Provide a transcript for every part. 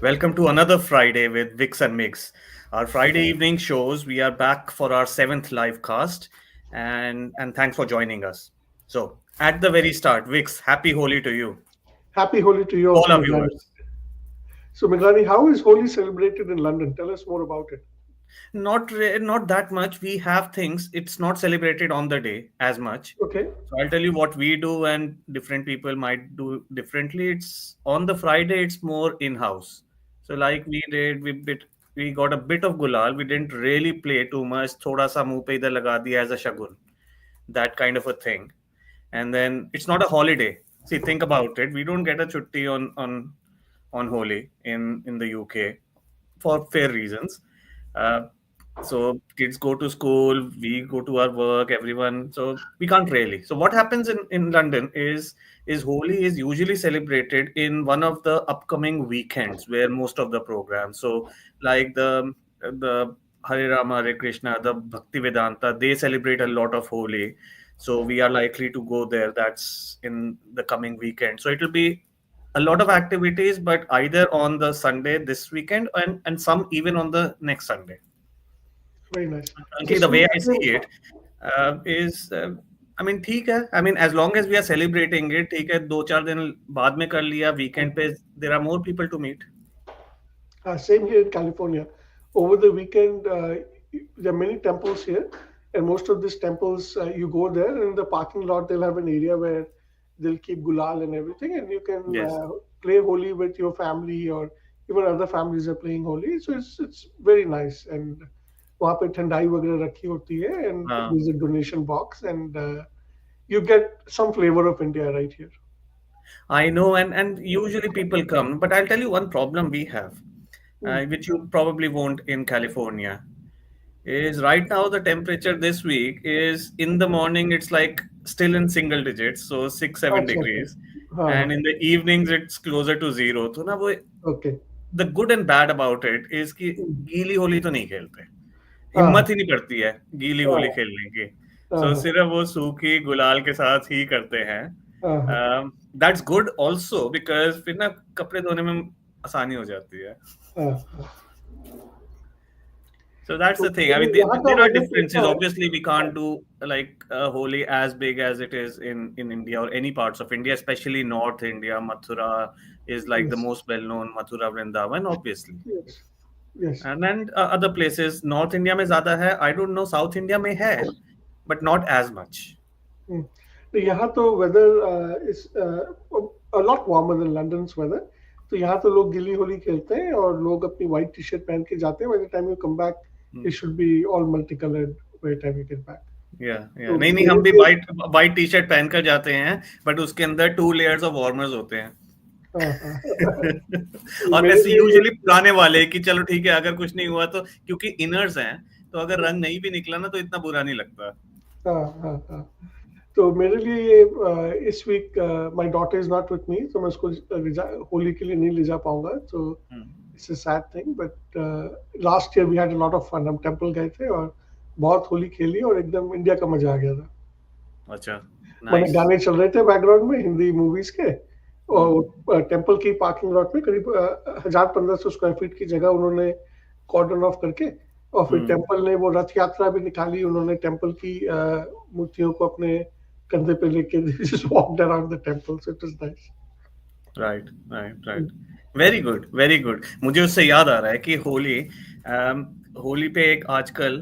Welcome to another Friday with Vix and Mix. Our Friday evening shows. We are back for our seventh live cast, and thanks for joining us. So, at the very start, Vix, happy Holi to you, Happy Holi to you all also, our Meghani. viewers. So, Meghani, how is Holi celebrated in London? Tell us more about it. Not that much. We have things. It's not celebrated on the day as much. Okay. So I'll tell you what we do, and different people might do differently. It's on the Friday. It's more in house. So like we did, we got a bit of gulal. We didn't really play too much. थोड़ा सा मुंह पे इधर लगा दिया as a shagun. That kind of a thing. And then it's not a holiday. See, think about it. We don't get a chutti on Holi in the UK for fair reasons. Uh, so kids go to school, we go to our work, everyone. So we can't really. So what happens in London is Holi is usually celebrated in one of the upcoming weekends where most of the programs. So like the Hare Rama, Hare Krishna, the Bhakti Vedanta, they celebrate a lot of Holi. So we are likely to go there. That's in the coming weekend. So it will be a lot of activities, but either on the Sunday this weekend and some even on the next Sunday. Very nice. Currently, This the way week, I I see think, it I mean, ठीक है. I mean, as long as we are celebrating it, ठीक है. 2-4 दिन बाद में कर लिया. Weekend पे there are more people to meet. same here in California. Over the weekend, there are many temples here, and most of these temples, you go there, and in the parking lot, they'll have an area where they'll keep gulal and everything, and you can Yes. play Holi with your family, or even other families are playing Holi. So it's very nice. And वहाँ पे ठंडाई वगैरह रखी होती है, and हाँ. there's a donation box, and you get some flavor of India right here. I know, and usually people come, but I'll tell you one problem we have, Mm. which you probably won't in California, is right now the temperature this week is in the morning it's like still in single digits, so 6-7 अच्छा अच्छा degrees, हाँ हाँ and in the evenings it's closer to zero. तो ना वो okay the good and bad about it is कि गीली होली तो नहीं खेलते, हाँ हिम्मत हाँ ही नहीं पड़ती है गीली होली हाँ खेलने की. हाँ सो हाँ सिर्फ वो सूखी गुलाल के साथ ही करते हैं. हाँ हाँ दैट्स गुड ऑल्सो बिकॉज फिर ना कपड़े धोने में आसानी हो जाती है. हाँ हाँ। So that's तो the thing. I mean, यहाँ का there are वेदर differences. कैसा है? Obviously, we can't do like Holi as big as it is in India or any parts of India, especially North India. Mathura is like the Yes, most well-known. Mathura, Vrindavan, obviously, yes, yes. and then other places. North India में ज़्यादा है. I don't know. South India में है, but not as much. हम्म। तो यहाँ तो weather is a lot warmer than London's weather. तो यहाँ तो लोग गिली होली खेलते हैं और लोग अपनी white t-shirt पहन के जाते हैं. By the time you come back, Hmm. it should be all multicolored by the time you get back. Yeah, yeah. तो नहीं नहीं, मेरे हम भी लिए white टी-शर्ट पहन कर जाते हैं, but उसके अंदर 2 layers of warmers होते हैं. हाँ हाँ और मेरे वैसे लिए यूजुअली पुराने वाले कि चलो ठीक है अगर कुछ नहीं हुआ तो, क्योंकि इनर्स हैं तो अगर रंग नहीं भी निकला ना तो इतना बुरा नहीं लगता. हाँ हाँ हाँ तो मेरे लिए ये इस week my daughter is not with me, तो मैं उसको होली के लिए नहीं ले जा पाऊंगा. तो hmm. It's a sad thing, but last year we had a lot of fun. हम टेंपल गए थे और बहुत होली खेली और एकदम इंडिया का मजा आ गया था. अच्छा, मैंने नाइस. गाने चल रहे थे बैकग्राउंड में हिंदी मूवीज के, हम्म. और टेंपल की पार्किंग लॉट में करीब 1,000-1,500 स्क्वायर फीट की जगह उन्होंने कॉर्डन ऑफ करके, और फिर हम्म. टेंपल ने वो रथ यात्रा भी निकाली. उन्होंने टेंपल की मूर्तियों को अपने कंधे पे लेके just walked around the temple, so it was nice. Right right right. Very good very good. मुझे उससे याद आ रहा है कि होली पे एक आजकल,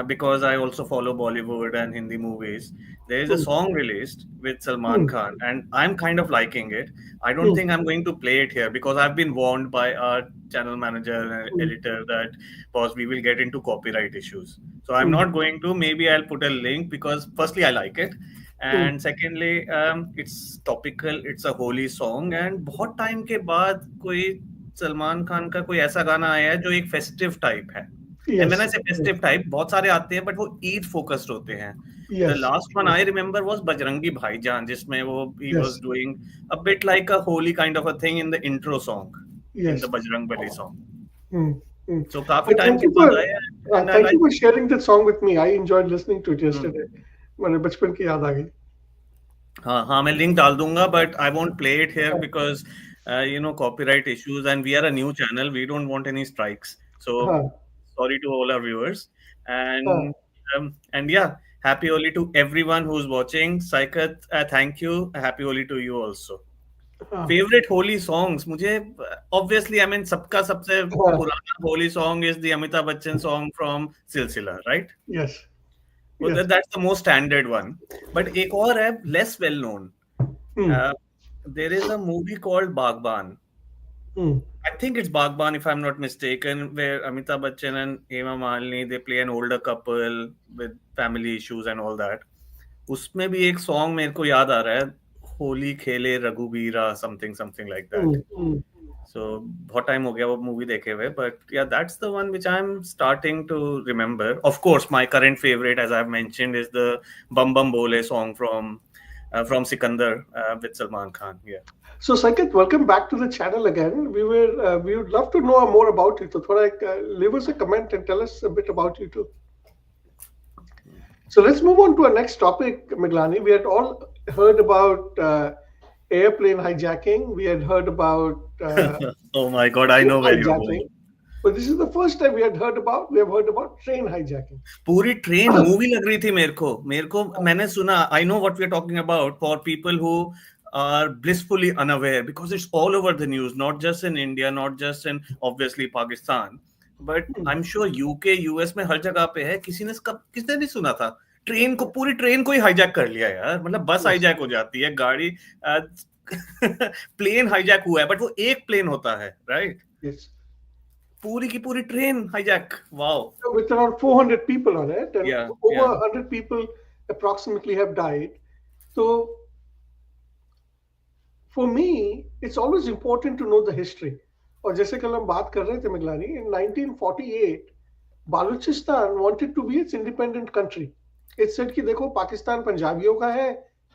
because I also follow Bollywood and Hindi movies, there is a Hmm. song released with Salman Hmm. Khan and I'm kind of liking it. I don't Hmm. think I'm going to play it here because I've been warned by our channel manager and Hmm. editor that boss we will get into copyright issues. So I'm Hmm. not going to. Maybe I'll put a link because firstly I like it. Hmm. And secondly, it's topical. It's a holy song, and बहुत time के बाद कोई सलमान खान का कोई ऐसा गाना आया है जो एक फेस्टिव टाइप है. And when Yes. I say festive type, बहुत सारे आते हैं but वो ईद फोकस्ड होते हैं. The Yes. last one Yes. I remember was Bajrangi Bhaijaan, जिसमें वो he was Yes. doing a bit like a holy kind of a thing in the intro song, in Yes. the Bajrang Bali song. Hmm. Hmm. So काफी time Thank के you बाद आया and I thank you like. for sharing that song with me. I enjoyed listening to it Hmm. yesterday. मेरे बचपन की याद आ गई. हाँ हाँ, मैं लिंक डाल दूंगा but I won't play it here because copyright issues, and we are a new channel. We don't want any strikes. So हाँ sorry to all our viewers, हाँ and yeah, happy Holi to everyone who's watching. Saikat, thank you. Happy Holi to you also. हाँ Favorite Holi songs मुझे obviously I mean सबका सबसे हाँ पुराना Holi song is the Amitabh Bachchan song from Silsila, right? yes So yes that's the most standard one. But एक और है less well known. hmm Uh, there is a movie called Bagban. hmm I think it's Bagban if I'm not mistaken, where Amitabh Bachchan and Hema Malini they play an older couple with family issues and all that. उसमें भी एक song मेरे को याद आ रहा है, होली खेले रघुवीरा something something like that. hmm So बहुत टाइम हो गया वो मूवी देखे हुए, but yeah, that's the one which I'm starting to remember. Of course, my current favorite, as I've mentioned, is the Bam Bhole song from Sikandar with Salman Khan. Yeah. So, Saket, welcome back to the channel again. We would love to know more about you. So, leave us a comment and tell us a bit about you too. So, let's move on to our next topic, Miglani. We had all heard about airplane hijacking. We had heard about Oh my God, I ship know where you're going. hijacking. But this is the first time we have heard about train hijacking. पूरी train movie लग रही थी मेरे को मैंने सुना. I know what we are talking about for people who are blissfully unaware because it's all over the news, not just in India, not just in obviously Pakistan, but Hmm. I'm sure UK US में हर जगह पे है. किसने नहीं सुना था train को, पूरी ट्रेन को ही हाईजैक कर लिया यार. मतलब बस Yes. हाईजैक हो जाती है, गाड़ी प्लेन हाईजैक हुआ है, बट वो एक प्लेन होता है, राइट? Yes. पूरी की पूरी train hijack. Wow. With around 400 people on it, and Yeah, over yeah. 100 people approximately have died. So, for me, it's always important to know the history. और जैसे कल हम बात कर रहे थे Miglani, in 1948, Balochistan wanted to be its independent country. It said कि देखो पाकिस्तान पंजाबियों का है,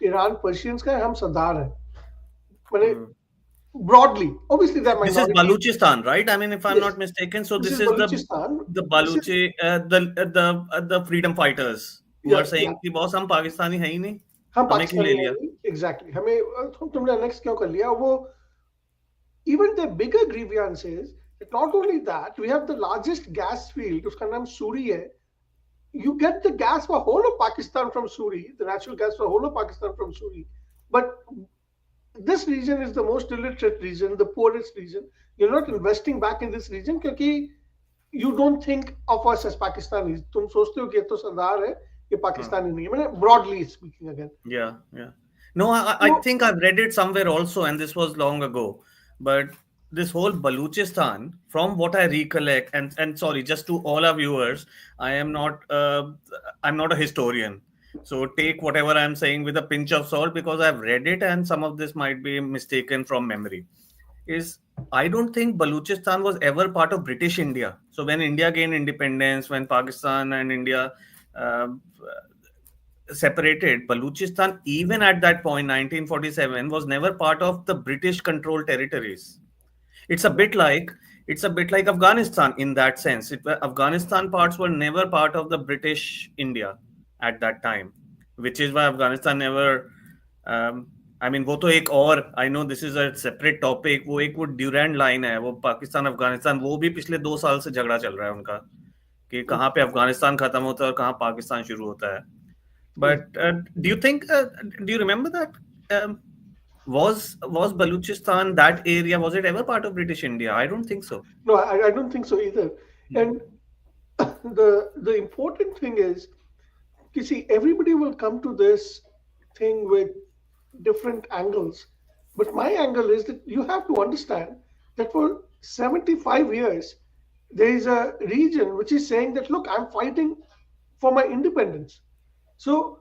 ईरान पर्शियंस का है, हम सरदार हैं. मैंने Hmm. broadly, obviously there are This is minorities. Balochistan, right? I mean, if I'm Yes, not mistaken, so this this is is Balochistan. the This is Balochi the freedom fighters who are yeah yeah. saying कि boss हम पाकिस्तानी है ही नहीं, हम हमें क्यों ले पाकिस्तानी लिया? हैं एग्जैक्टली हमें तुमने अनेक्स क्यों कर लिया वो even the bigger grievance is that not only that we have the largest gas field उसका नाम सूरी है. You get the gas for whole of Pakistan from Suri, the natural gas for whole of Pakistan from Suri, but this region is the most illiterate region, the poorest region. You're not investing back in this region क्योंकि you don't think of us as Pakistanis. तुम सोचते हो कि ये तो सरदार है, ये पाकिस्तानी नहीं है. मैंने broadly speaking again. Yeah, yeah. No, I So think I've read it somewhere also, and this was long ago. But this whole Balochistan, from what I recollect, and sorry, just to all our viewers, I am not I'm not a historian. So take whatever I'm saying with a pinch of salt because I've read it, and some of this might be mistaken from memory. Is I don't think Balochistan was ever part of British India. So when India gained independence, when Pakistan and India uh, separated, Balochistan, even at that point, 1947, was never part of the British controlled territories. It's a bit like Afghanistan in that sense. Afghanistan parts were never part of the British India at that time, which is why Afghanistan never. Um, I mean, वो तो एक और I know this is a separate topic. वो एक वो ड्यूरैंड line है, वो पाकिस्तान अफगानिस्तान, वो भी पिछले 2 साल से झगड़ा चल रहा है उनका कि कहाँ पे अफगानिस्तान खत्म होता है और कहाँ पाकिस्तान शुरू होता है. yes. But do you remember that? Was Balochistan, that area, was it ever part of British India? I don't think so. No, I don't think so either. And the important thing is, you see, everybody will come to this thing with different angles. But my angle is that you have to understand that for 75 years, there is a region which is saying that, look, I'm fighting for my independence. So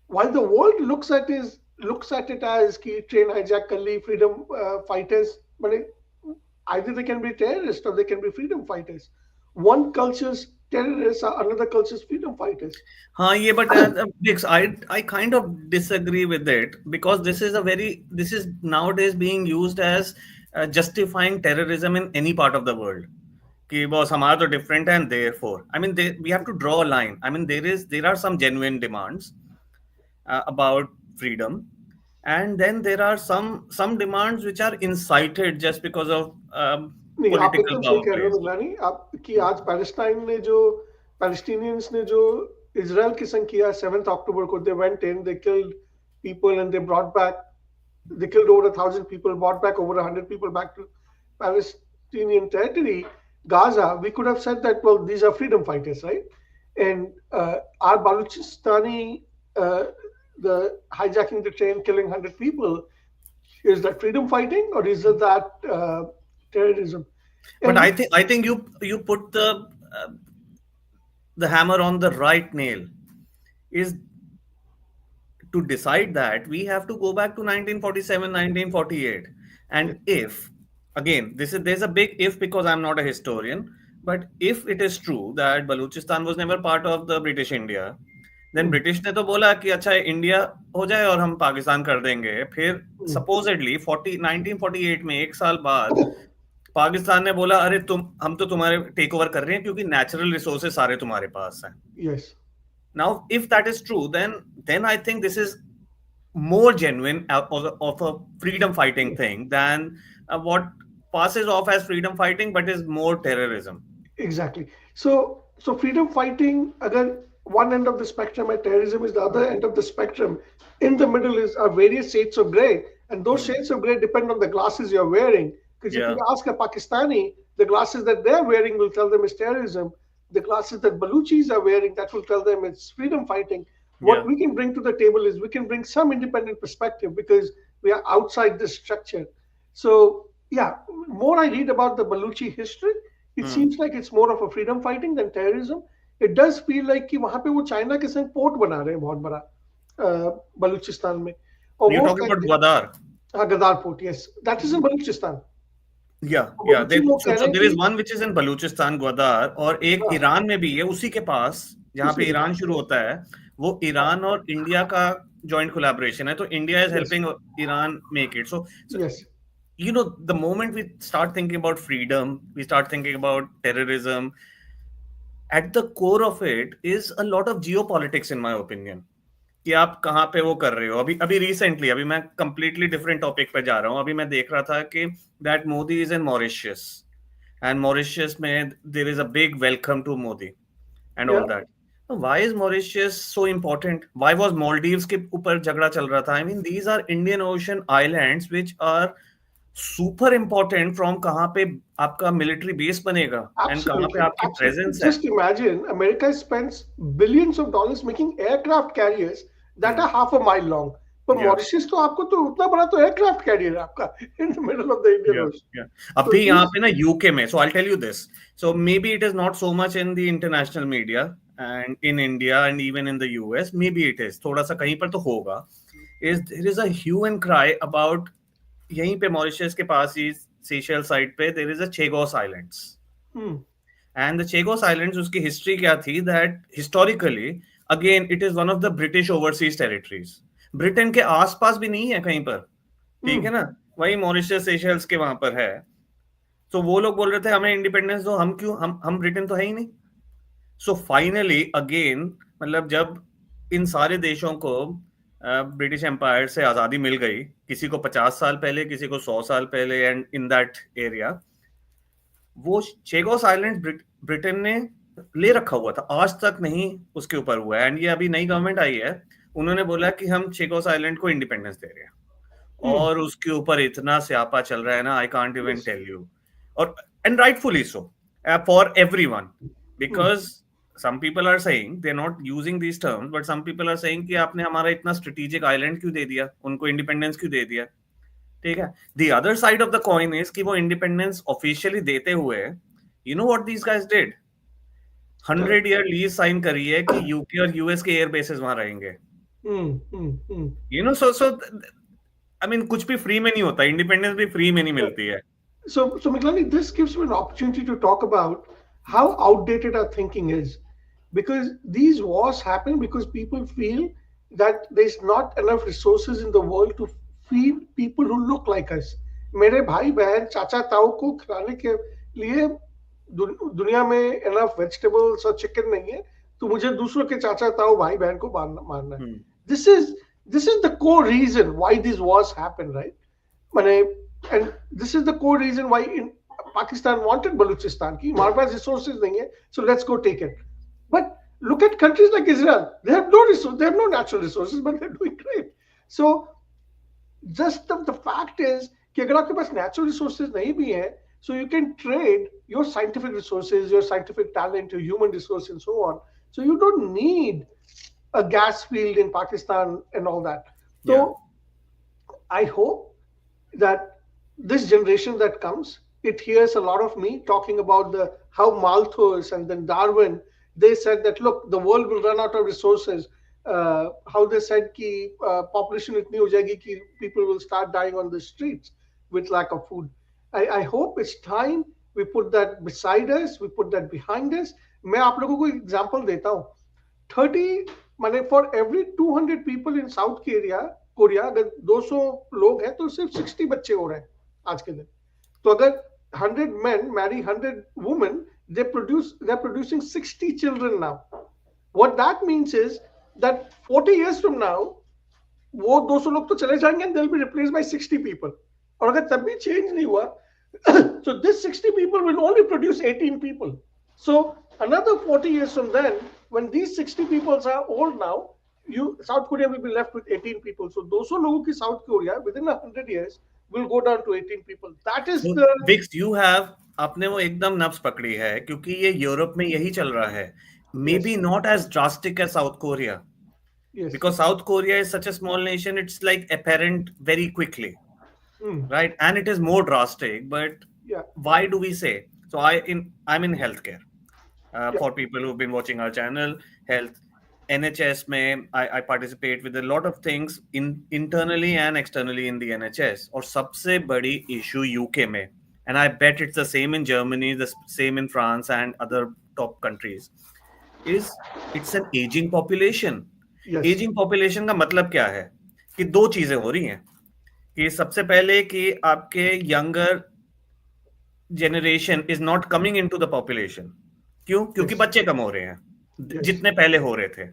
while the world looks at it as ki train hijack कर ली, freedom fighters, but either they can be terrorists or they can be freedom fighters. One culture's terrorists are another culture's freedom fighters. हाँ ये but Dix, I kind of disagree with it because this is nowadays being used as justifying terrorism in any part of the world. कि boss हमारा तो different है and therefore I mean we have to draw a line. I mean there are some genuine demands about freedom. and then there are some demands which are incited just because of नहीं, आप political एकदम सही कह रहे हो boundaries. Miglani, आप कि आज पैलेस्टाइन ने जो पैलेस्टीनियंस ने जो इजराइल के संग किया 7th अक्टूबर को, they went in, they killed people and they brought back, they killed over 1,000 people, brought back over 100 people back to Palestinian territory, Gaza. We could have said that, well, these are freedom fighters, right? And our Balochistan, uh, the hijacking the train, killing 100 people, is that freedom fighting or is it that terrorism? But And I think you put the hammer on the right nail. Is to decide that we have to go back to 1947, 1948. yeah, And if, again, there's a big if, because I'm not a historian, but if it is true that Balochistan was never part of the British India, then mm, British ने तो बोला कि अच्छा India हो जाए और हम पाकिस्तान कर देंगे। फिर mm, सपोजिटली 1948 में, एक साल बाद, पाकिस्तान ने बोला अरे हम तो तुम्हारे टेक ओवर कर रहे हैं क्योंकि नेचुरल रिसोर्सेज सारे तुम्हारे पास हैं। yes, Now, if that is true, then I think this is more genuine of a freedom fighting thing than what passes off as freedom fighting but is more terrorism. exactly. So freedom fighting, again, one end of the spectrum, and terrorism is the other end of the spectrum. In the middle is are various shades of gray, and those Hmm. shades of gray depend on the glasses you're wearing. Because if you Yeah, ask a Pakistani, the glasses that they're wearing will tell them it's terrorism. The glasses that Baluchis are wearing, that will tell them it's freedom fighting. What yeah. we can bring to the table is we can bring some independent perspective because we are outside this structure. So yeah, more I read about the Baluchi history, it Hmm. seems like it's more of a freedom fighting than terrorism. It does feel like कि वहां पे वो China के संग port बना रहे हैं बहुत बड़ा बलूचिस्तान में, और You're वो talking about Gwadar. हाँ, Gwadar port, yes, that is in Balochistan. Yeah, yeah. Baluchi लोग कह रहे हैं There कि is one which is in Balochistan, Gwadar, और एक हाँ, ईरान में भी है उसी के पास, जहाँ उसी पे के ईरान पास, शुरू होता है। वो हाँ, ईरान और इंडिया का जॉइंट कोलैबोरेशन है, तो India is yes, helping Iran make it. So yes, the moment we start thinking about freedom, we start thinking about terrorism. At the core of it is a lot of geopolitics, in my opinion. कि आप कहाँ पे वो कर रहे हो। अभी अभी रिसेंटली, अभी मैं कंप्लीटली डिफरेंट टॉपिक पे जा रहा हूँ। अभी मैं देख रहा था कि that Modi is in Mauritius, and Mauritius में there is a big welcome to Modi and yeah, all that. Why is Mauritius so important? Why was Maldives के ऊपर झगड़ा चल रहा था? I mean these are Indian Ocean islands which are super important from कहाँ पे आपका मिलिट्री बेस बनेगा एंड कहाँ पे absolutely, आपकी absolutely. प्रेजेंस है। Just imagine America spends billions of dollars making aircraft carriers that hmm, are half a mile long. But या Mauritius तो आपको तो उतना बड़ा तो aircraft carrier है आपका in the middle of the Indian Yeah, Ocean. yeah. So अभी यहाँ these, पे ना यूके में, so I'll tell you this. So maybe it is not so much in the international media and in India and even in the US. Maybe it is. थोड़ा सा कहीं पर तो होगा. There is a hue and cry about यहीं पे Mauritius के पास ही सेशल side पे there is a Chagos Islands. hmm, And the Chagos Islands, उसकी हिस्ट्री क्या थी? That historically, again, it is one of the British overseas territories. Britain के आसपास भी नहीं है कहीं पर, ठीक hmm, है ना? वही मॉरिशस सेशल्स के वहां पर है। तो वो लोग बोल रहे थे हमें इंडिपेंडेंस दो, हम क्यों, हम ब्रिटेन तो है ही नहीं। सो फाइनली अगेन, मतलब जब इन सारे देशों को ब्रिटिश एम्पायर से आजादी मिल गई, किसी को 50 साल पहले, किसी को 100 साल पहले, एंड इन दैट एरिया, वो चेगोस आइलैंड ब्रिटेन ने ले रखा हुआ था, आज तक नहीं उसके ऊपर हुआ है। एंड ये अभी नई गवर्नमेंट आई है, उन्होंने बोला कि हम चेगोस आइलैंड को इंडिपेंडेंस दे रहे हैं, hmm, और उसके ऊपर इतना स्यापा चल रहा है ना, I can't even yes, tell you. और and rightfully so, for everyone, hmm, because some people are saying, they're not using these terms, but some people are saying कि आपने हमारा इतना स्ट्रेटेजिक आइलैंड क्यों दे दिया, उनको इंडिपेंडेंस क्यों दे दिया, ठीक है। The other side of the coin is कि वो इंडिपेंडेंस ऑफिशियली देते हुए, you know what these guys did? correct, 100 year lease sign करी है कि यूके और यूएस के एयर बेसेस वहां रहेंगे। hmm, hmm, hmm. You know, so I mean कुछ भी फ्री में नहीं होता, इंडिपेंडेंस भी फ्री में नहीं मिलती है। So Miglani, this gives me an opportunity to talk about how outdated our thinking is. Because these wars happen because people feel that there's not enough resources in the world to feed people who look like us. मेरे भाई बहन चाचा ताऊ को खिलाने के लिए दुनिया में enough vegetables और chicken नहीं है, तो मुझे दूसरों के चाचा ताऊ भाई बहन को मारना मारना है. हम्म, This is This is the core reason why these wars happen, right? Mane, and this is the core reason why in Pakistan wanted Balochistan. Ki, हमारे पास resources नहीं है, so let's go take it. But look at countries like Israel. They have no resource, they have no natural resources, but they're doing great. So just the fact is कि अगर आपके पास natural resources नहीं भी हैं, so you can trade your scientific resources, your scientific talent, your human resource, and so on. So you don't need a gas field in Pakistan and all that. Yeah. So I hope that this generation that comes, it hears a lot of me talking about the how Malthus and then Darwin, they said that look, the world will run out of resources. How they said कि population इतनी हो जाएगी कि people will start dying on the streets with lack of food. I hope it's time we put that beside us, we put that behind us. मैं आप लोगों को example देता हूँ. 30 माने for every 200 people in south Korea Korea अगर 200 लोग हैं तो सिर्फ 60 बच्चे हो रहे हैं आज के दिन. तो अगर 100 men marry 100 women, they're producing 60 children now. What that means is that 40 years from now वो 200 लोग तो चले जाएंगे and they'll be replaced by 60 people. और अगर तब भी चेंज नहीं हुआ so this 60 people will only produce 18 people. So another 40 years from then, when these 60 people are old now, South Korea will be left with 18 people. So 200 लोगों की South Korea within 100 years will go down to 18 people. That is So, the Vix, you have आपने वो एकदम नब्ज पकड़ी है क्योंकि ये यूरोप में यही चल रहा है. Maybe yes, not as drastic as South Korea, yes, because South Korea is such a small nation, it's like apparent very quickly, right? And it is more drastic. But yeah, why do we say so? I'm in healthcare. yeah, For people who've been watching our channel, health, NHS में I participate with a lot of things internally and externally in the NHS. और सबसे बड़ी issue UK में, and I bet it's the same in Germany, the same in France and other top countries, is it's an aging population. yes, Aging population का मतलब क्या है कि दो चीजें हो रही हैं कि सबसे पहले कि आपके younger generation is not coming into the population. क्यों? क्योंकि yes, बच्चे कम हो रहे हैं yes, जितने पहले हो रहे थे.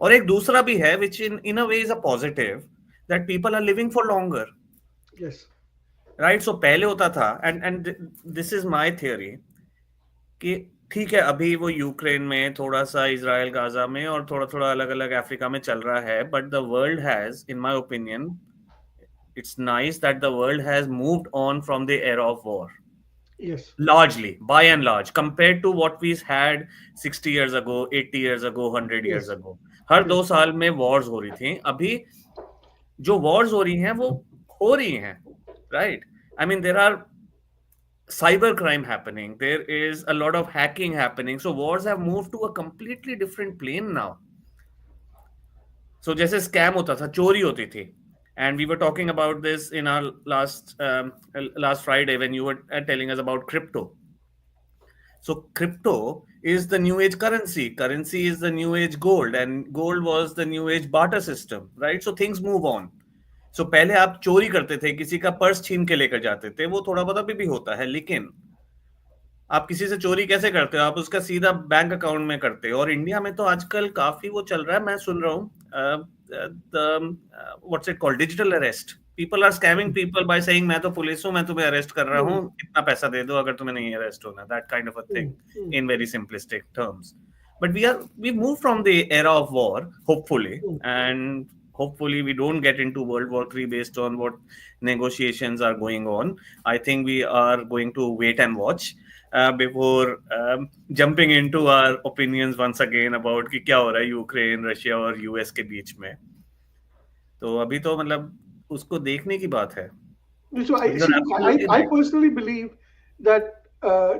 और एक दूसरा भी है which in a way is a positive, that people are living for longer, yes, right? So पहले होता था and this is my theory कि ठीक है अभी वो यूक्रेन में थोड़ा सा इजराइल गाजा में और थोड़ा थोड़ा अलग अलग अफ्रीका में चल रहा है, but the world has in my opinion it's nice that the world has moved on from the era of war, yes, largely, by and large, compared to what we had 60 years ago, 80 years ago, 100 years yes, ago. Her yes, 2 साल में wars हो रही थी. अभी जो wars हो रही हैं वो हो रही हैं, right? I mean, there are cyber crime happening. There is a lot of hacking happening. So wars have moved to a completely different plane now. So जैसे scam होता था, चोरी होती थी. And we were talking about this in our last Friday when you were telling us about crypto. So crypto is the new age currency. Currency is the new age gold, and gold was the new age barter system, right? So things move on. So पहले आप चोरी करते थे, किसी का purse छीन के लेकर जाते थे, वो थोड़ा बहुत अभी भी होता है, लेकिन आप किसी से चोरी कैसे करते हो? आप उसका सीधा बैंक अकाउंट में करते हो. और इंडिया में तो आजकल काफी वो चल रहा है, मैं सुन रहा हूँ what's it called, digital arrest. People are scamming people by saying मैं तो पुलिस हूँ, मैं तुम्हें अरेस्ट कर रहा हूँ, इतना पैसा दे दो अगर तुम्हें नहीं अरेस्ट होना. That kind of a thing in very simplistic terms. But we moved from the era of war, hopefully, and hopefully we don't get into World War III based on what negotiations are going on. I think we are going to wait and watch before jumping into our opinions once again about कि क्या हो रहा है Ukraine, Russia और US के बीच में. तो अभी तो मतलब उसको देखने की बात है. So But I you're see. absolutely I right. personally believe that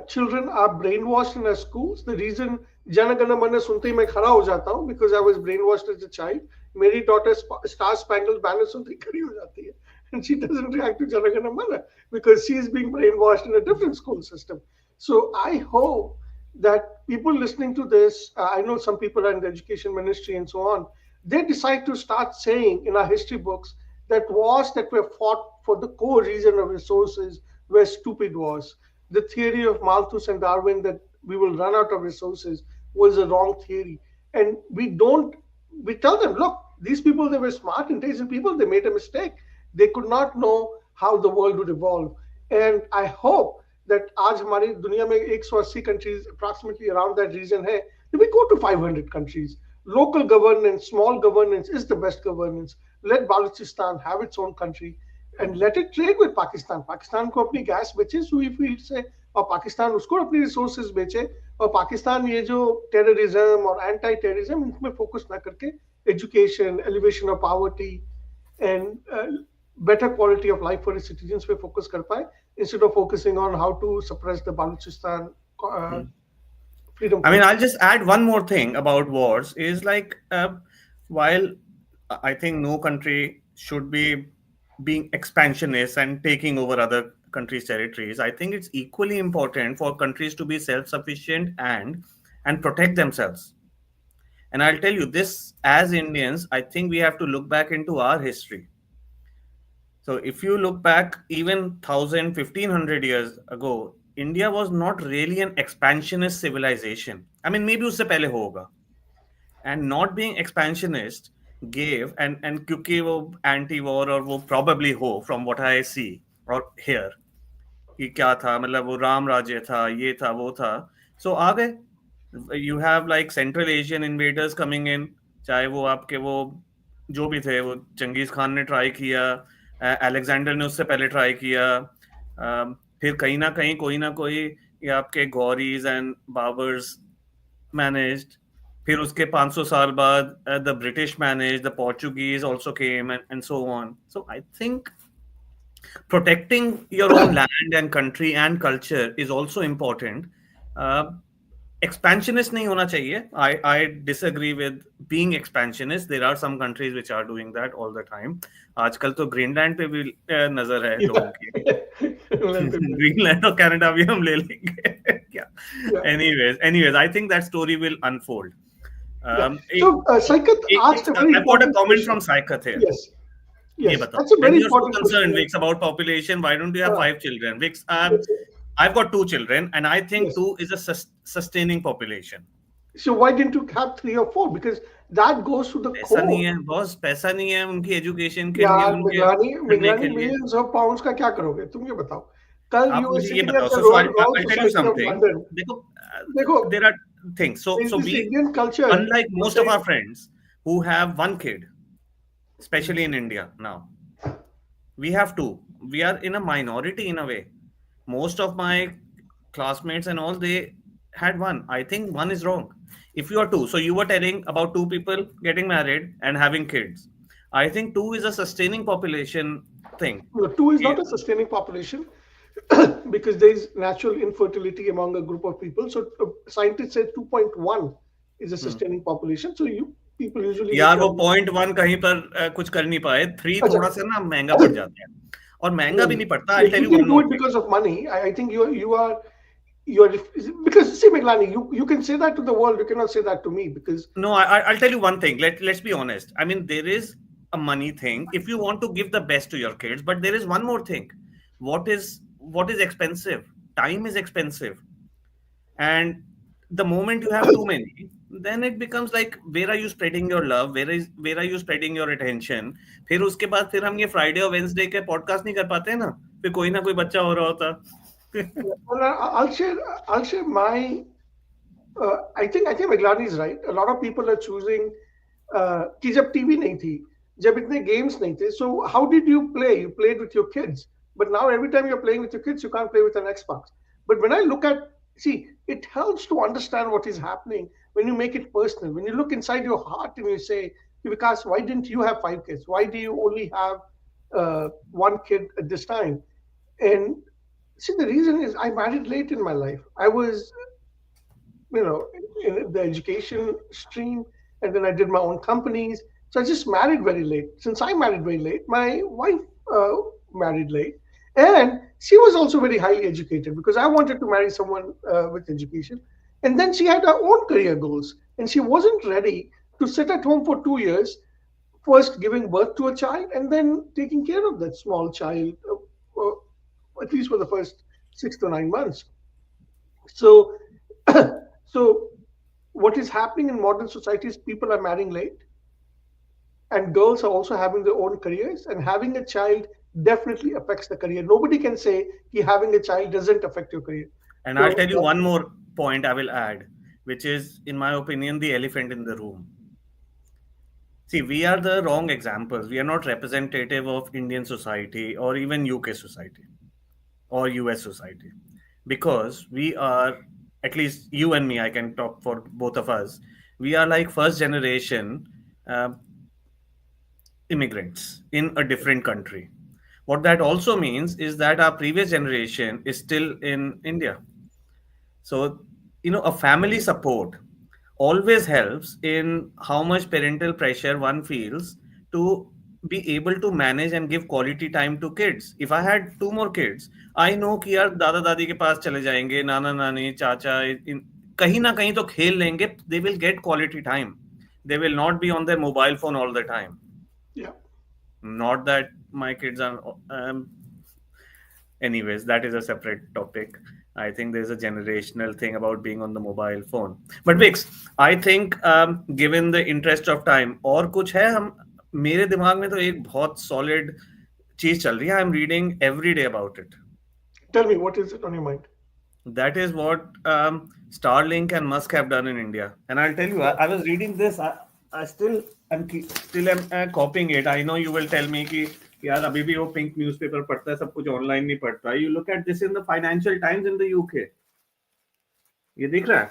children are brainwashed in our schools. The reason Jana Gana Mana सुनते ही मैं खड़ा हो जाता हूँ because I was brainwashed as a child. मेरी daughter Star Spangled Banner सुनते ही खड़ी हो जाती है, and she doesn't react to Jana Gana Mana because she is being brainwashed in a different school system. So I hope that people listening to this, I know some people are in the education ministry and so on, they decide to start saying in our history books that wars that were fought for the core reason of resources were stupid wars. The theory of Malthus and Darwin that we will run out of resources was a wrong theory. And we tell them, look, These people, they were smart, intelligent people. They made a mistake. They could not know how the world would evolve. And I hope that आज हमारी दुनिया में 180 countries approximately around that region है. We go to 500 countries. Local governance, small governance is the best governance. Let Balochistan have its own country and let it trade with Pakistan. Pakistan को अपनी gas बेचे सुई field से और पाकिस्तान उसको अपनी resources बेचे और पाकिस्तान ये जो टेररिज्म और एंटी टेररिज्म इनमें फोकस ना करके education elevation of poverty and better quality of life for its citizens पे focus कर पाए instead of focusing on how to suppress the Balochistan uh, freedom I mean, fighter. I'll just add one more thing about wars is like, while I think no country should be being expansionist and taking over other countries' territories, I think it's equally important for countries to be self-sufficient and protect themselves. And I'll tell you this, as Indians, I think we have to look back into our history. So if you look back even 1000, 1500 years ago, India was not really an expansionist civilization. I mean, maybe usse pehle hoga. And not being expansionist gave, and क्योंकि वो anti war और वो probably हो from what I see or hear कि क्या था, मतलब वो राम राज्य था, ये था, वो था, so आ गए. You have like Central Asian invaders coming in, चाहे वो आपके वो जो भी थे, वो चंगेज खान ने ट्राई किया, अलेक्जेंडर ने उससे पहले ट्राई किया, फिर कहीं ना कहीं कोई ना कोई ये आपके गौरीज एंड बाबर्स मैनेज्ड, फिर उसके 500 साल बाद the British manage, the Portuguese also came and so on. So I think protecting your own land and country and culture is also important. uh, Expansionist nahi hona chahiye. I disagree with being expansionist. There are some countries which are doing that all the time. आजकल तो Greenland पे भी नजर है लोगों की. Greenland और Canada भी हम ले लेंगे क्या. Anyways, I think that story will unfold. So Saikat asked a very I've got a important comment question. from Saikat here. Yes. Yes, Ye that's a when very you're so important concerned, question. Vix, about population, why don't you have 5 children? Vix, Yes. I've got 2 children, and I think Yes. 2 is a sustaining population. So why didn't you have 3 or 4? Because that goes to the पैसा नहीं core. है boss, पैसा नहीं है उनकी education के लिए, यार उनके मिगरानी पढ़ने मिगरानी के लिए. मिलियंस ऑफ पाउंड्स का क्या करोगे तुम ये बताओ. कल आप यू आर मुझे ये सिटिंग एट बताओ. The So royal I'll tell you society of something. London. देखो, देखो there are things. there's So this we, Indian culture unlike which most of says our friends who have one kid, especially in India now, we have two. We are in a minority in a way. Most of my classmates and all, they had one. I think one is wrong. If you are two, so you were telling about 2 people getting married and having kids. I think two is a sustaining population thing. no, 2 is Yeah. not a sustaining population because there is natural infertility among a group of people. So scientists say 2.1 is a Hmm. sustaining population. So you people usually get यार वो pregnant. .1 कहीं पर कुछ कर नहीं पाए. 3 अच्छा, थोड़ा सा ना महंगा पड़ जाता है, और महंगा no, भी no. नहीं पड़ता. Yeah, I'll tell you you can one do more it thing. because of money. I think you are because see Meglani, you can say that to the world. You cannot say that to me because No, I'll tell you one thing. Let's be honest. I mean, there is a money thing if you want to give the best to your kids, but there is one more thing. What is expensive? Time is expensive, and the moment you have too many, then it becomes like, where are you spreading your love? Where are you spreading your attention? फिर उसके बाद फिर हम ये Friday और Wednesday के podcast नहीं कर पाते हैं ना, फिर कोई ना कोई बच्चा हो रहा होता. well, I'll share my. I think Meglani is right. A lot of people are choosing. कि जब टीवी नहीं थी, जब इतने games नहीं थे, so how did you play? You played with your kids, but now every time you're playing with your kids, you can't play with an Xbox. But when I look at, see, it helps to understand what is happening when you make it personal. When you look inside your heart and you say, Vikas, why didn't you have 5 kids? Why do you only have one kid at this time? And see, the reason is I married late in my life. I was, in the education stream, and then I did my own companies. So I just married very late. Since I married very late, my wife married late, and she was also very highly educated because I wanted to marry someone with education. And then she had her own career goals, and she wasn't ready to sit at home for 2 years, first giving birth to a child and then taking care of that small child, at least for the first 6 to 9 months. So, so what is happening in modern society is people are marrying late, and girls are also having their own careers, and having a child definitely affects the career. Nobody can say that having a child doesn't affect your career. And I'll So tell you one more point I will add, which is, in my opinion, the elephant in the room. See, we are the wrong examples. We are not representative of Indian society or even UK society or US society, because we are, at least you and me, I can talk for both of us, we are like first generation uh, immigrants in a different country. What that also means is that our previous generation is still in India. So, a family support always helps in how much parental pressure one feels to be able to manage and give quality time to kids. If I had two more kids, I know कि यार दादा दादी के पास चले जाएंगे, नाना नानी चाचा कहीं ना कहीं तो खेल लेंगे. They will get quality time. They will not be on their mobile phone all the time. yeah, Not that my kids are. Anyways, that is a separate topic. I think there's a generational thing about being on the mobile phone. But Vix, I think given the interest of time, और कुछ है हम मेरे दिमाग में तो एक बहुत solid चीज चल रही है. I'm reading every day about it. tell me what is it on your mind. That is what Starlink and Musk have done in India. And I'll tell you, I was reading this. I still am copying it. I know you will tell me कि यार अभी भी वो pink newspaper पढ़ता है, सब कुछ online नहीं पढ़ता. You look at this in the Financial Times in the UK. ये दिख रहा है?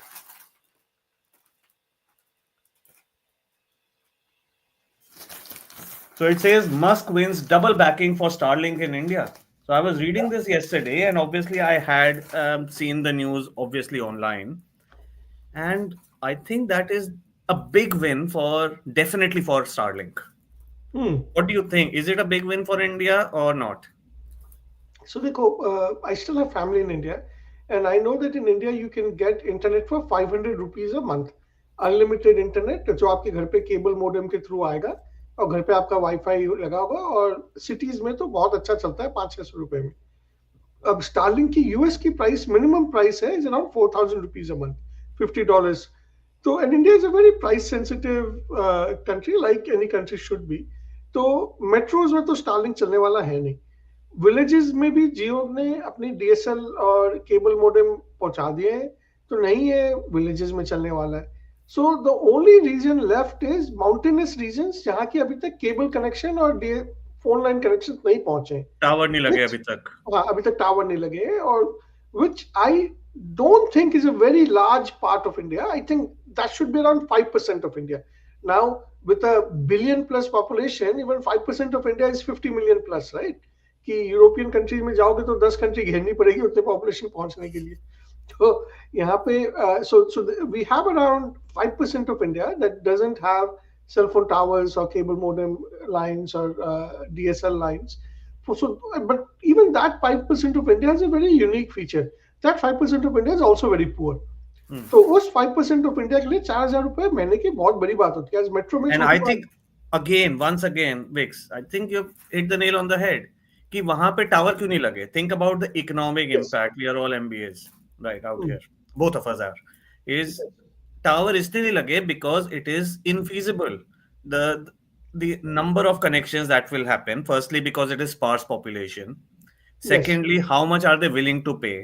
So it says Musk wins double backing for Starlink in India. So I was reading this yesterday, and obviously I had seen the news obviously online, and I think that is a big win for definitely for Starlink. Hmm. What do you think? Is it a big win for India or not? So I still have family in India, and I know that in India you can get internet for 500 rupees a month, unlimited internet जो आपके घर पे cable modem के through आएगा और घर पे आपका वाईफाई लगा होगा, और सिटीज में तो बहुत अच्छा चलता है 500-600 रुपए में. अब स्टारलिंक की यूएस की प्राइस, मिनिमम प्राइस है इज अराउंड $4,000 a month, $50. तो and India is a very price sensitive country, like any country should be. तो मेट्रोज में तो स्टारलिंक चलने वाला है नहीं. विलेजेस में भी जियो ने अपनी डीएसएल और केबल मोडेम पहुंचा दिए हैं, तो नहीं है विलेजेस में चलने वाला है. So the only reason left is mountainous regions, जहाँ की अभी तक केबल कनेक्शन और फोन लाइन कनेक्शन नहीं पहुंचे, टावर नहीं लगे अभी तक. हाँ अभी तक टावर नहीं लगे हैं, और विच आई don't think is a very large part of India. I think that should be around 5% of India. Now, with a billion plus population, even 5% of India is 50 million plus, right? कि European countries में जाओगे तो 10 country घेरनी पड़ेगी उतने population पहुंचने के लिए. तो यहाँ पे so we have around 5% of India that doesn't have cell phone towers or cable modem lines or DSL lines. So, but even that 5% of India has a very unique feature. That 5% of India is also very poor. तो उस 5% of India के लिए 4,000 रुपए महीने की बहुत बड़ी बात होती है. आज मेट्रो में And I think once again, Vix, I think you hit the nail on the head. कि वहां पे टावर क्यों नहीं लगे? Think about the economic impact. We are all MBAs right out here. Both of us are. Is tower इसलिए नहीं लगे because it is infeasible. The number of connections that will happen. Firstly, because it is sparse population. Secondly, how much are they willing to pay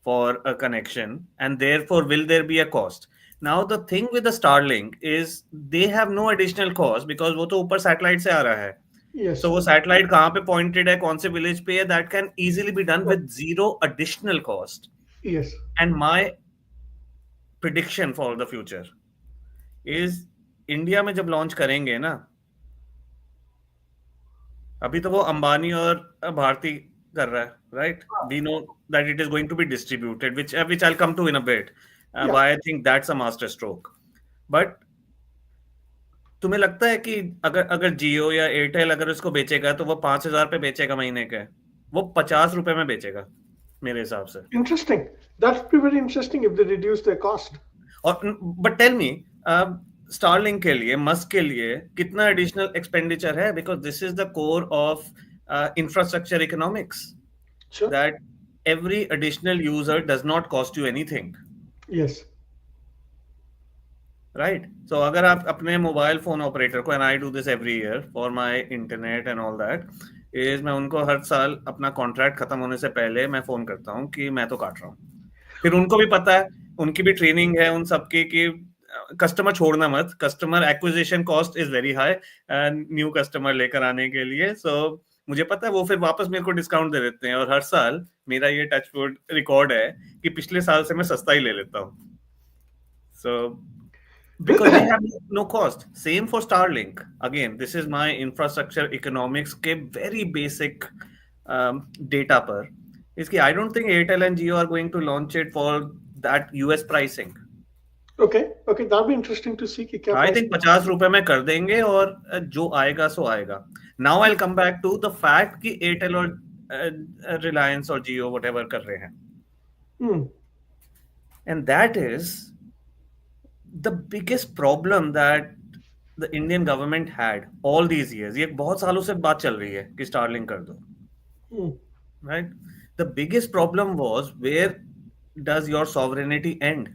for a connection, and therefore will there be a cost? Now the thing with the Starlink is they have no additional cost because वो तो ऊपर satellite से आ रहा है. yes. So वो satellite कहाँ पे pointed है, कौन से विलेज पे है, that can easily be done with zero additional cost. Yes. And my prediction for the future is India में जब लॉन्च करेंगे ना, अभी तो वो अंबानी और भारती कर रहा है, right? We know that it is going to be distributed, which I'll come to in a bit. Why I think that's a master stroke. But तुम्हें लगता है कि अगर जियो या एयरटेल अगर उसको बेचेगा तो वो 5,000 पे बेचेगा महीने के, वो 50 रुपए में बेचेगा मेरे हिसाब से. Interesting. That would be very interesting if they reduce their cost. और बट टेल मी, स्टारलिंक के लिए, मस्क के लिए कितना एडिशनल एक्सपेंडिचर है? Because this is the core of infrastructure economics, that every additional user does not cost you anything. Yes. Right. So अगर आप अपने मोबाइल फोन ऑपरेटर को, and I do this every year for my internet and all that, is मैं उनको हर साल अपना contract खत्म होने से पहले मैं फोन करता हूँ कि मैं तो काट रहा हूँ। फिर उनको भी पता है, उनकी भी ट्रेनिंग है उन सबकी कि कस्टमर छोड़ना मत, customer acquisition cost is very high new customer लेकर आने के लिए। सो मुझे पता है वो फिर वापस मेरे को डिस्काउंट दे देते हैं, और हर साल मेरा ये टचवुड रिकॉर्ड है कि पिछले साल से मैं सस्ता ही ले लेता हूँ। So, because they have no cost. Same for Starlink. Again, this is my infrastructure economics के very basic data पर. इसकी I don't think Airtel and Jio are going to launch it for that US pricing. Okay okay, that be interesting to see कि क्या I price. think 50 रुपए में कर देंगे, और जो आएगा सो आएगा। Now I'll come back to the fact कि Airtel और Reliance और Jio whatever कर रहे हैं, हम्म and that is the biggest problem that the Indian government had all these years. ये बहुत सालों से बात चल रही है कि स्टारलिंक कर दो, हम्म right? The biggest problem was where does your sovereignty end?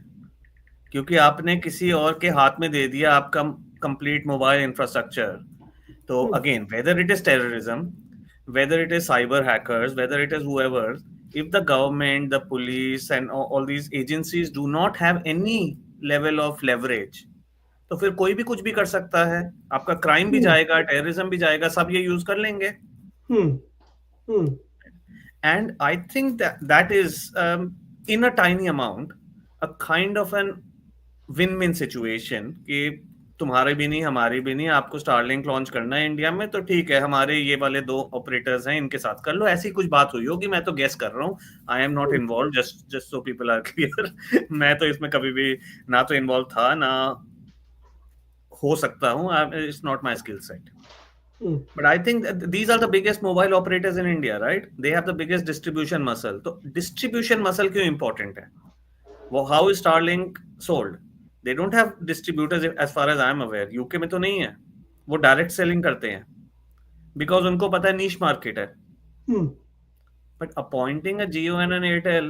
क्योंकि आपने किसी और के हाथ में दे दिया आपका कंप्लीट मोबाइल इंफ्रास्ट्रक्चर। तो हम्म again, whether it is terrorism, whether it is cyber hackers, whether it is whoever, if the government, the police, and all these agencies do not have any level of leverage, तो फिर कोई भी कुछ भी कर सकता है। आपका क्राइम भी हम्म जाएगा, टेररिज्म भी जाएगा, सब ये यूज कर लेंगे। Hmm hmm and I think that is in a tiny amount a kind of an win win situation कि तुम्हारे भी नहीं हमारी भी नहीं, आपको स्टारलिंक लॉन्च करना है इंडिया में तो ठीक है, हमारे ये वाले दो ऑपरेटर्स हैं इनके साथ कर लो। ऐसी कुछ बात हुई होगी, मैं तो गेस कर रहा हूँ। I am not involve, just just so people are clear. मैं तो इसमें कभी भी ना तो इन्वॉल्व था ना हो सकता हूँ। It's not my skill set. Hmm But I think that these are the biggest mobile operators in India, right? They have the biggest distribution muscle. तो distribution muscle क्यों important है? वो how is Starlink sold? They don't have distributors as far as I'm aware. UK में तो नहीं है। वो direct selling करते हैं because उनको पता है niche market है। हम्म But appointing a Jio and an Airtel,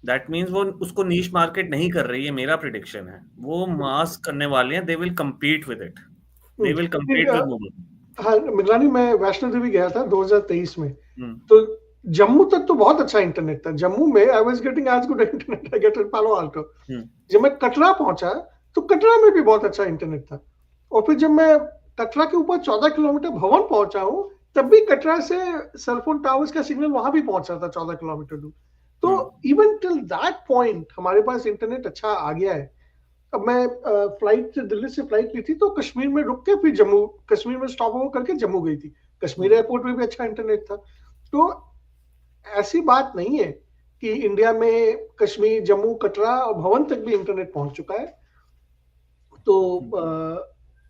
that means वो उसको niche market नहीं कर रही है। मेरा prediction है वो mass करने वाले हैं। They will compete with it. They will ठीक compete है। with mobile. हाँ, मिलानी मैं वैष्णो देवी गया था 2023 में। हम्म तो जम्मू तक तो बहुत अच्छा इंटरनेट था। जम्मू में I was getting as good internet I get in Palo Alto. हम्म जब मैं कटरा पहुंचा तो कटरा में भी बहुत अच्छा इंटरनेट था। और फिर जब मैं कटरा के ऊपर 14 किलोमीटर भवन पहुंचा हूँ, तब भी कटरा से सेलफोन टावर्स का सिग्नल वहां भी पहुंच रहा था 14 किलोमीटर दूर। तो हम्म इवन टिल दैट पॉइंट हमारे पास इंटरनेट अच्छा आ गया है। अब मैं फ्लाइट से दिल्ली से फ्लाइट ली थी तो कश्मीर में रुक के फिर जम्मू, कश्मीर में स्टॉप ओवर करके जम्मू गई थी। कश्मीर एयरपोर्ट में भी अच्छा इंटरनेट था। तो ऐसी बात नहीं है कि इंडिया में कश्मीर, जम्मू, कटरा और भवन तक भी इंटरनेट पहुंच चुका है। तो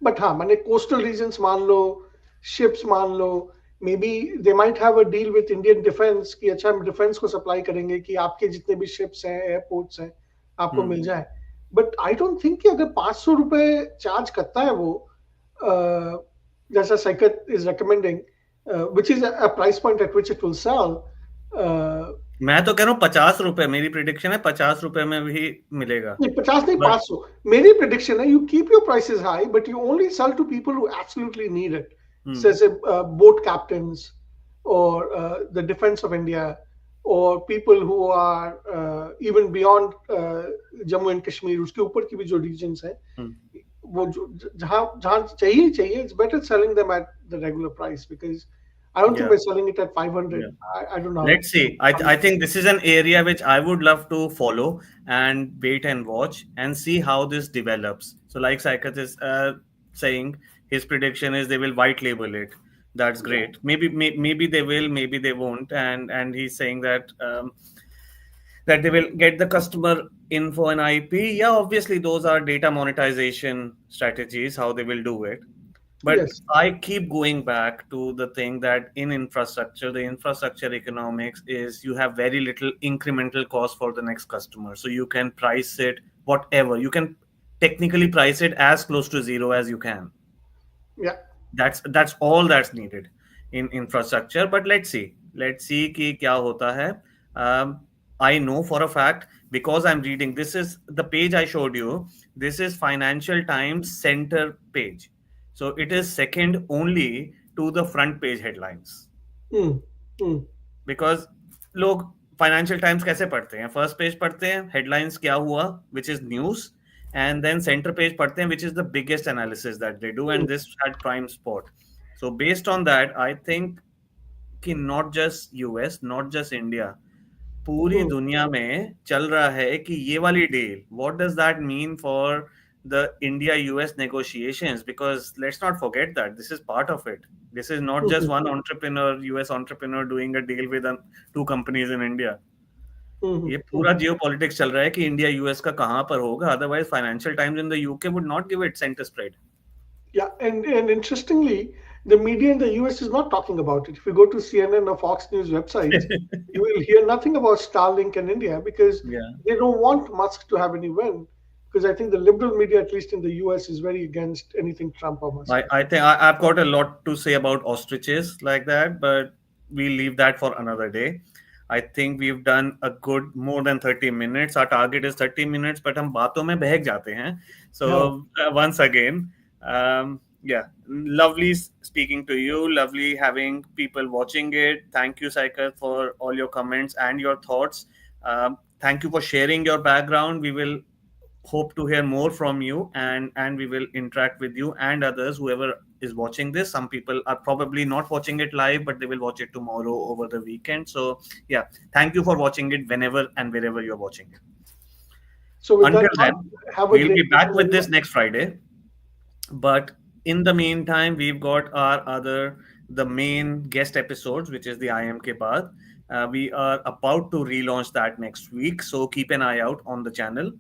बट हाँ, मैंने कोस्टल रीजन्स मान लो, शिप्स मान लो, maybe they might have a deal with Indian defence कि अच्छा हम डिफेंस को सप्लाई करेंगे कि आपके जितने भी शिप्स हैं, एयरपोर्ट्स हैं, आपको मिल जाए। बट आई डोंट थिंक कि अगर 500 रुपए चार्ज करता है वो, जैसा Saikat is recommending, which is a price point at which it will sell. मैं तो कह रहा हूँ 50 रुपए, मेरी प्रिडिक्शन है 50 रुपए में भी मिलेगा। नहीं, 50 नहीं, बट 500 मेरी प्रिडिक्शन है। You keep your prices high but you only sell to people who absolutely need it, जैसे बोट कैप्टन्स और the defence of India, or people who are even beyond Jammu and Kashmir, उसके ऊपर की भी जो रीजन्स हैं, वो जहां जहां चाहिए चाहिए, it's better selling them at the regular price because I don't think yeah, we're selling it at 500. yeah. I don't know. Let's see. I think this is an area which I would love to follow and wait and watch and see how this develops. So, like Saikat is saying, his prediction is they will white label it. That's great. Maybe they will, maybe they won't. And he's saying that they will get the customer info and IP. Yeah, obviously those are data monetization strategies, how they will do it. But Yes. I keep going back to the thing that in infrastructure, the infrastructure economics is you have very little incremental cost for the next customer. So you can price it whatever. You can technically price it as close to zero as you can. Yeah. That's all that's needed in infrastructure. But let's see कि क्या होता है. I know for a fact because I'm reading, this is the page I showed you. This is Financial Times center page. So it is second only to the front page headlines. mm, mm, because लोग financial times कैसे पढ़ते हैं? First page पढ़ते हैं, headlines क्या हुआ, which is news, and then centre page पढ़ते हैं, which is the biggest analysis that they do, mm, and this had prime spot. So based on that I think कि not just US, not just India, पूरी mm, दुनिया में चल रहा है कि ये वाली deal, what does that mean for the India US negotiations? Because let's not forget that this is part of it. This is not just mm, one entrepreneur, US entrepreneur doing a deal with two companies in India. mm, ये mm. पूरा जियो politics चल रहा है कि India US का कहाँ पर होगा, otherwise financial times in the UK would not give it centre spread. Yeah, and interestingly, the media in the US is not talking about it. If you go to CNN or Fox News websites, you will hear nothing about Starlink in India because Yeah. they don't want Musk to have any win. Because I think the liberal media, at least in the US, is very against anything Trump or Musk. I think I've got a lot to say about ostriches like that, but we'll leave that for another day. I think we've done a good more than 30 minutes. Our target is 30 minutes, but हम बातों में बहक जाते हैं. Yeah. So once again, yeah, lovely speaking to you. Lovely having people watching it. Thank you, Saikar, for all your comments and your thoughts. Thank you for sharing your background. We will hope to hear more from you, and we will interact with you and others, whoever is watching this. Some people are probably not watching it live, but they will watch it tomorrow over the weekend. So yeah, thank you for watching it whenever and wherever you're watching it. So with Until that thought, then, have a we'll great be back weekend, with this everyone. next Friday. But in the meantime, we've got the main guest episodes, which is the IIM Ke Baad. We are about to relaunch that next week, so keep an eye out on the channel.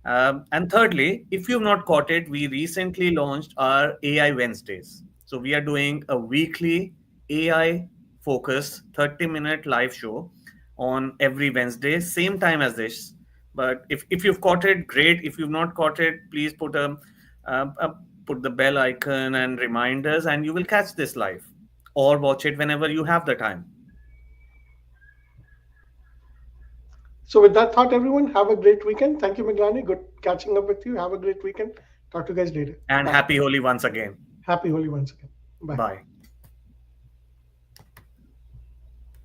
And thirdly, if you've not caught it, we recently launched our AI Wednesdays. So we are doing a weekly AI focused 30-minute live show on every Wednesday, same time as this. But if you've caught it, great. If you've not caught it, please put the bell icon and reminders, and you will catch this live or watch it whenever you have the time. So with that thought, everyone, have a great weekend. Thank you, Miglani. Good catching up with you. Have a great weekend. Talk to you guys later. And Bye. happy Holi once again. Happy Holi once again. Bye. Bye.